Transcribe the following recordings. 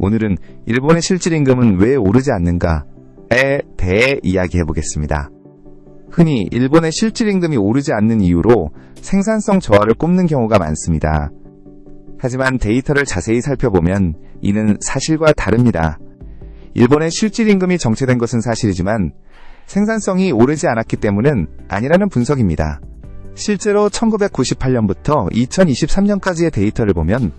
오늘은 일본의 실질임금은 왜 오르지 않는가에 대해 이야기해보겠습니다. 흔히 일본의 실질임금이 오르지 않는 이유로 생산성 저하를 꼽는 경우가 많습니다. 하지만 데이터를 자세히 살펴보면 이는 사실과 다릅니다. 일본의 실질임금이 정체된 것은 사실이지만 생산성이 오르지 않았기 때문은 아니라는 분석입니다. 실제로 1998년부터 2023년까지의 데이터를 보면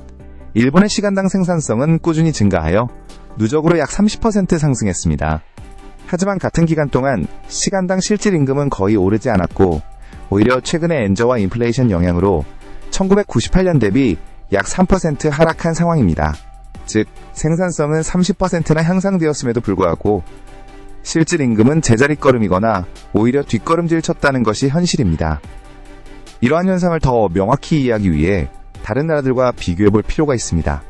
일본의 시간당 생산성은 꾸준히 증가하여 누적으로 약 30% 상승했습니다. 하지만 같은 기간 동안 시간당 실질임금은 거의 오르지 않았고 오히려 최근의 엔저와 인플레이션 영향으로 1998년 대비 약 3% 하락한 상황입니다. 즉 생산성은 30%나 향상되었음에도 불구하고 실질임금은 제자릿걸음이거나 오히려 뒷걸음질 쳤다는 것이 현실입니다. 이러한 현상을 더 명확히 이해하기 위해 다른 나라들과 비교해볼 필요가 있습니다.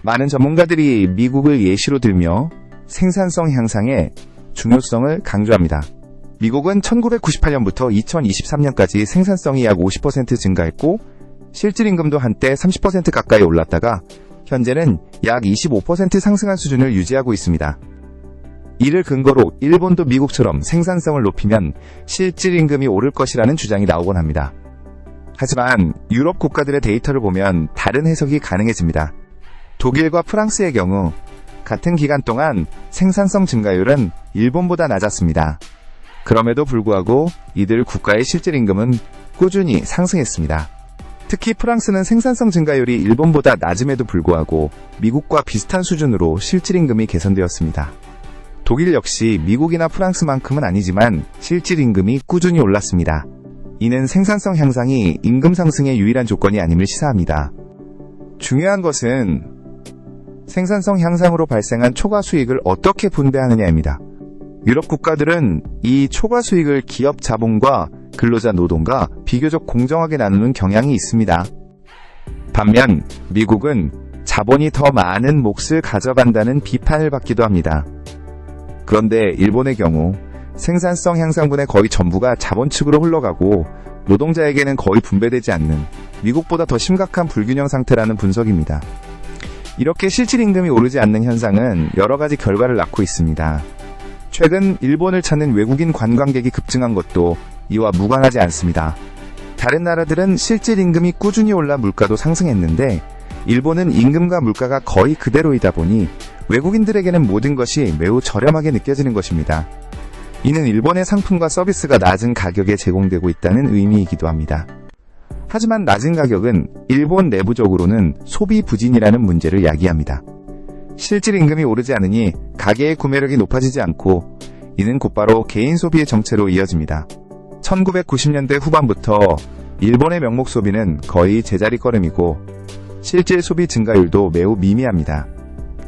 많은 전문가들이 미국을 예시로 들며 생산성 향상의 중요성을 강조합니다. 미국은 1998년부터 2023년까지 생산성이 약 50% 증가했고 실질임금도 한때 30% 가까이 올랐다가 현재는 약 25% 상승한 수준을 유지하고 있습니다. 이를 근거로 일본도 미국처럼 생산성을 높이면 실질임금이 오를 것이라는 주장이 나오곤 합니다. 하지만 유럽 국가들의 데이터를 보면 다른 해석이 가능해집니다. 독일과 프랑스의 경우 같은 기간 동안 생산성 증가율은 일본보다 낮았습니다. 그럼에도 불구하고 이들 국가의 실질임금은 꾸준히 상승했습니다. 특히 프랑스는 생산성 증가율이 일본보다 낮음에도 불구하고 미국과 비슷한 수준으로 실질임금이 개선되었습니다. 독일 역시 미국이나 프랑스만큼은 아니지만 실질임금이 꾸준히 올랐습니다. 이는 생산성 향상이 임금 상승의 유일한 조건이 아님을 시사합니다. 중요한 것은 생산성 향상으로 발생한 초과 수익을 어떻게 분배하느냐입니다. 유럽 국가들은 이 초과 수익을 기업 자본과 근로자 노동과 비교적 공정하게 나누는 경향이 있습니다. 반면 미국은 자본이 더 많은 몫을 가져간다는 비판을 받기도 합니다. 그런데 일본의 경우 생산성 향상분의 거의 전부가 자본 측으로 흘러가고 노동자에게는 거의 분배되지 않는 미국보다 더 심각한 불균형 상태라는 분석입니다. 이렇게 실질임금이 오르지 않는 현상은 여러 가지 결과를 낳고 있습니다. 최근 일본을 찾는 외국인 관광객이 급증한 것도 이와 무관하지 않습니다. 다른 나라들은 실질임금이 꾸준히 올라 물가도 상승했는데 일본은 임금과 물가가 거의 그대로이다 보니 외국인들에게는 모든 것이 매우 저렴하게 느껴지는 것입니다. 이는 일본의 상품과 서비스가 낮은 가격에 제공되고 있다는 의미이기도 합니다. 하지만 낮은 가격은 일본 내부적으로는 소비 부진이라는 문제를 야기합니다. 실질임금이 오르지 않으니 가계의 구매력이 높아지지 않고 이는 곧바로 개인 소비의 정체로 이어집니다. 1990년대 후반부터 일본의 명목 소비는 거의 제자릿걸음이고 실질 소비 증가율도 매우 미미합니다.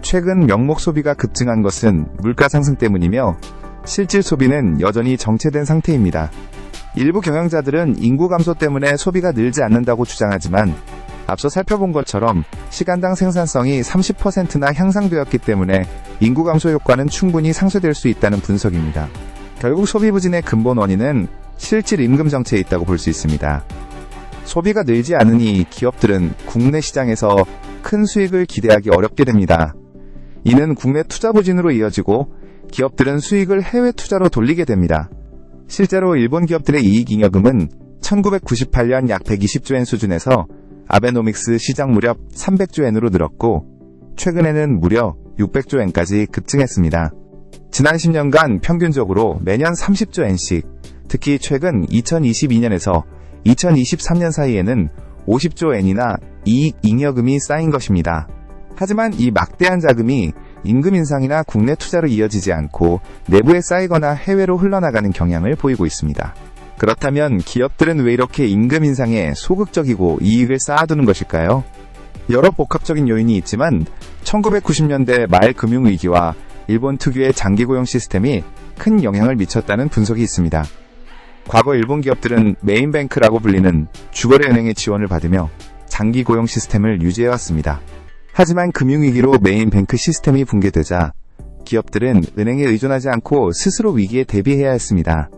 최근 명목 소비가 급증한 것은 물가 상승 때문이며 실질 소비는 여전히 정체된 상태입니다. 일부 경영자들은 인구 감소 때문에 소비가 늘지 않는다고 주장하지만 앞서 살펴본 것처럼 시간당 생산성이 30%나 향상되었기 때문에 인구 감소 효과는 충분히 상쇄될 수 있다는 분석입니다. 결국 소비 부진의 근본 원인은 실질 임금 정체에 있다고 볼 수 있습니다. 소비가 늘지 않으니 기업들은 국내 시장에서 큰 수익을 기대하기 어렵게 됩니다. 이는 국내 투자 부진으로 이어지고 기업들은 수익을 해외 투자로 돌리게 됩니다. 실제로 일본 기업들의 이익잉여금은 1998년 약 120조 엔 수준에서 아베노믹스 시작 무렵 300조 엔으로 늘었고 최근에는 무려 600조 엔까지 급증했습니다. 지난 10년간 평균적으로 매년 30조 엔씩, 특히 최근 2022년에서 2023년 사이에는 50조 엔이나 이익잉여금이 쌓인 것입니다. 하지만 이 막대한 자금이 임금 인상이나 국내 투자로 이어지지 않고 내부에 쌓이거나 해외로 흘러나가는 경향을 보이고 있습니다. 그렇다면 기업들은 왜 이렇게 임금 인상에 소극적이고 이익을 쌓아두는 것일까요? 여러 복합적인 요인이 있지만 1990년대 말 금융위기와 일본 특유의 장기 고용 시스템이 큰 영향을 미쳤다는 분석이 있습니다. 과거 일본 기업들은 메인뱅크라고 불리는 주거래 은행의 지원을 받으며 장기 고용 시스템을 유지해왔습니다. 하지만 금융위기로 메인뱅크 시스템이 붕괴되자 기업들은 은행에 의존하지 않고 스스로 위기에 대비해야 했습니다.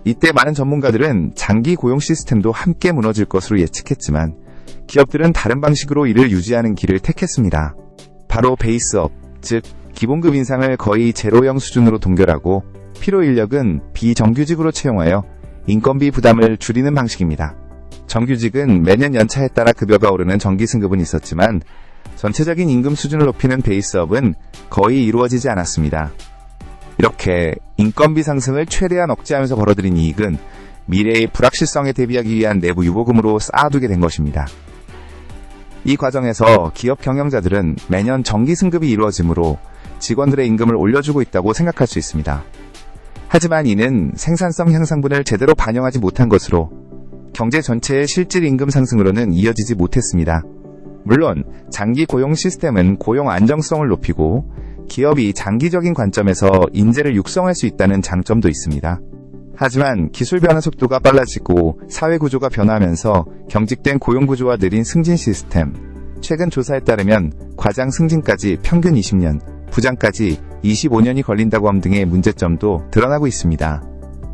이때 많은 전문가들은 장기 고용 시스템도 함께 무너질 것으로 예측했지만 기업들은 다른 방식으로 이를 유지하는 길을 택했습니다. 바로 베이스업, 즉 기본급 인상을 거의 제로형 수준으로 동결하고 필요 인력은 비정규직으로 채용하여 인건비 부담을 줄이는 방식입니다. 정규직은 매년 연차에 따라 급여가 오르는 정기 승급은 있었지만 전체적인 임금 수준을 높이는 베이스업은 거의 이루어지지 않았습니다. 이렇게 인건비 상승을 최대한 억제하면서 벌어들인 이익은 미래의 불확실성에 대비하기 위한 내부 유보금으로 쌓아두게 된 것입니다. 이 과정에서 기업 경영자들은 매년 정기 승급이 이루어지므로 직원들의 임금을 올려주고 있다고 생각할 수 있습니다. 하지만 이는 생산성 향상분을 제대로 반영하지 못한 것으로 경제 전체의 실질 임금 상승으로는 이어지지 못했습니다. 물론 장기 고용 시스템은 고용 안정성을 높이고 기업이 장기적인 관점에서 인재를 육성할 수 있다는 장점도 있습니다. 하지만 기술 변화 속도가 빨라지고 사회 구조가 변화하면서 경직된 고용 구조와 느린 승진 시스템, 최근 조사에 따르면 과장 승진까지 평균 20년, 부장까지 25년이 걸린다고 함 등의 문제점도 드러나고 있습니다.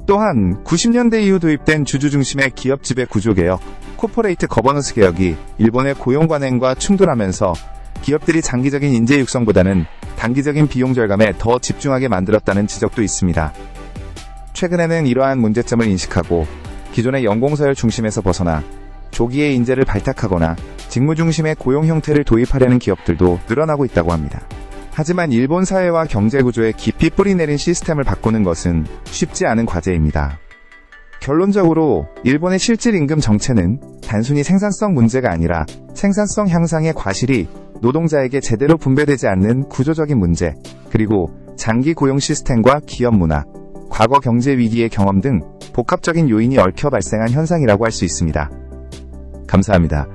또한 90년대 이후 도입된 주주 중심의 기업 지배 구조 개혁, 코퍼레이트 거버넌스 개혁이 일본의 고용 관행과 충돌하면서 기업들이 장기적인 인재 육성보다는 단기적인 비용 절감에 더 집중하게 만들었다는 지적도 있습니다. 최근에는 이러한 문제점을 인식하고 기존의 연공서열 중심에서 벗어나 조기에 인재를 발탁하거나 직무 중심의 고용 형태를 도입하려는 기업들도 늘어나고 있다고 합니다. 하지만 일본 사회와 경제 구조에 깊이 뿌리내린 시스템을 바꾸는 것은 쉽지 않은 과제입니다. 결론적으로 일본의 실질 임금 정체는 단순히 생산성 문제가 아니라 생산성 향상의 과실이 노동자에게 제대로 분배되지 않는 구조적인 문제, 그리고 장기 고용 시스템과 기업 문화, 과거 경제 위기의 경험 등 복합적인 요인이 얽혀 발생한 현상이라고 할 수 있습니다. 감사합니다.